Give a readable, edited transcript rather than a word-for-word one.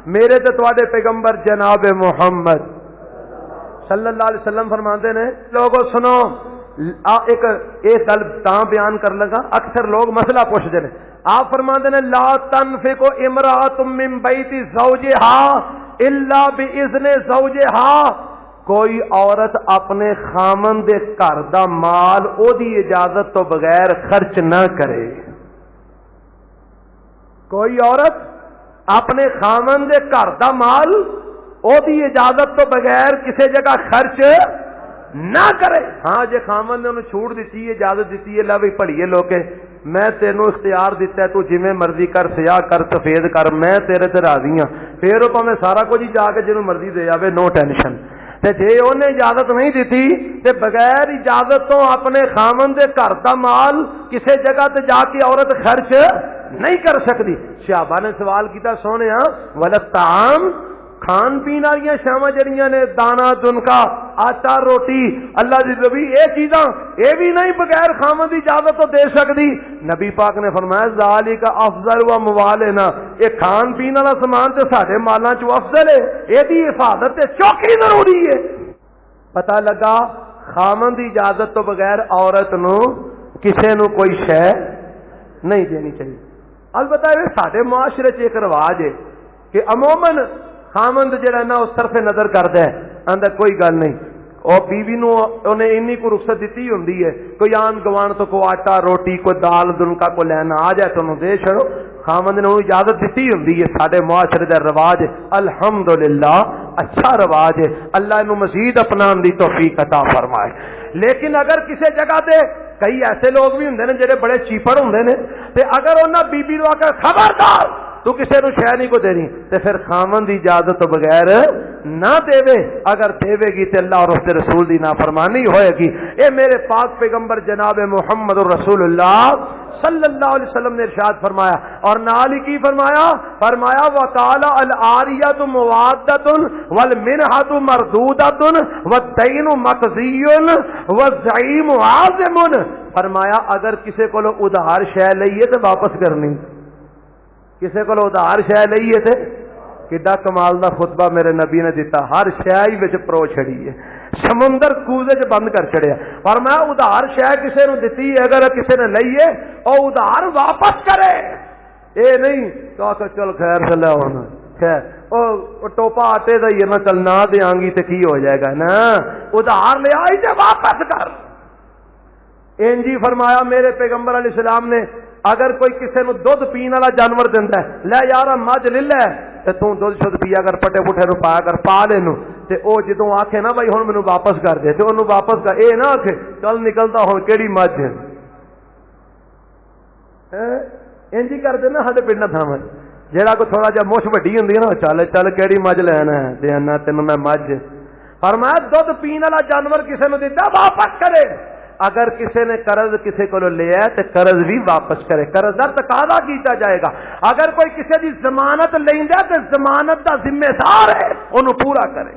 میرے تے تواڈے پیغمبر جناب محمد صلی اللہ علیہ وسلم فرماتے نے لوگوں سنو ایک گل تاں بیان کر لگا اکثر لوگ مسئلہ پوچھتے ہیں آپ فرماتے ہیں لا تنفق امرأۃ من بیت زوجها الا باذن زوجها کوئی عورت اپنے خامن دے گھر دا مال او دی اجازت تو بغیر خرچ نہ کرے. کوئی عورت اپنے خامن دے گھر دا مال او دی اجازت تو بغیر کسی جگہ خرچ نہ کرے. ہاں جے خامن نے انہوں چھوٹ دیتی ہے اجازت دیتی ہے لا بھی پڑھیے لوکے میں تینوں اختیار دیتا ہے تو جویں مرضی کر سیاہ کر سفید کر میں تیرے تے راضی ہاں پھر وہ میں سارا کچھ ہی جا کے جنوں مرضی دے جاوے نو ٹینشن. تے جے انہیں اجازت نہیں دیتی تے بغیر اجازت تو اپنے خامن دے گھر دا مال کسی جگہ تے جا کے عورت خرچ نہیں کر سکتی. صحابہ نے سوال کیتا سونے ولطعام کھان پین والی شاواں جڑیاں نے دانا دنکا آٹا روٹی اللہ دی نبی اے چیزاں اے بھی نہیں بغیر خامن دی اجازت تو دے سکتی. نبی پاک نے فرمایا ذالک افضل و موالنا اے کھان پین والا سامان تے ساڈے مالاں چ افضل ہے اے دی حفاظت تے چوکی ضروری ہے. پتہ لگا خامن دی اجازت تو بغیر عورت نو کسے نو کوئی شے نہیں دینی چاہیے. البتہ یہ ساڈے معاشرے چ ایک رواج ہے کہ عموماً خامند جڑا نا اس طرف نظر کردا ہے آندا کوئی گل نہیں اور بیوی نو انہیں انی کو رخصت دیتی ہوندی ہے کوئی آن گوان تو کوئی آٹا روٹی کوئی دال دنکا کو لینا آ جائے تو انہوں دے چھڑو خامند نے انہوں اجازت دیتی ہوندی ہے. ساڈے معاشرے دا رواج الحمدللہ اچھا رواج ہے اللہ انہوں مزید اپنان دی توفیق عطا فرمائے. لیکن اگر کسی جگہ تے کئی ایسے لوگ بھی ہوندے نے جڑے بڑے چیپڑ ہوندے نے تے اگر انہاں بی بی نو آ کے خبردار تو کسی نو شے نہیں کو دینی تے پھر خامن دی اجازت تو بغیر نہ دے اگر دے گی تے اللہ اور اس کے رسول دی نافرمانی ہوئے گی. اے میرے پاک پیغمبر جناب محمد رسول اللہ صلی اللہ علیہ وسلم نے ارشاد فرمایا اور نال ہی کی فرمایا وقال العاریۃ موادۃ والمنحۃ مردودۃ والدین مقضی والزعیم عازم. فرمایا اگر کسی کو ادھار شے لئیے تو واپس کرنی کسی کو ادھار شے لئیے تے کڈا کمال دا خطبہ میرے نبی نے دیتا ہر شے ہی وچ پرو چھڑی ہے سمندر کوزے چ بند کر چھڑیا. پر میں ادھار شے کسی نو دتی اگر کسی نے لئیے او ادھار واپس کرے اے نہیں کہ چل خیر سے لے ہونا خیر او ٹوپا آٹے دا ہی نا چل نہ دیاں گی تے کی ہو جائے گا نا ادھار لے آئی تے واپس کر. انجی فرمایا میرے پیغمبر علیہ السلام نے اگر کوئی کسی نو دودھ پین والا جانور دیندا ہے لے یار مجھ لے لے تے تو دودھ شد پیا کر پٹے پٹھے نو پایا کر پا لے نو تے او جدوں آکھے نا بھائی ہن مینوں واپس کر دے تے اونوں واپس کر اے نہ آکھے چل نکلدا ہن کیڑی مجھ ہے انجی کر دے نا ساڈے پنڈ تھاواں جیڑا کو تھوڑا جہا مچھ وڈی ہوندی ہے نا چل چل کیڑی مجھ لینا ہے دینا تینوں میں مجھ. فرمایا دودھ پین والا جانور کسی نو دتا واپس کرے. اگر کسی نے قرض کسی کو لیا تو قرض بھی واپس کرے قرض دا تقاضا کیتا جائے گا. اگر کوئی کسی دی ضمانت لیندا تو ضمانت دا ذمہ دار ہے انہوں پورا کرے.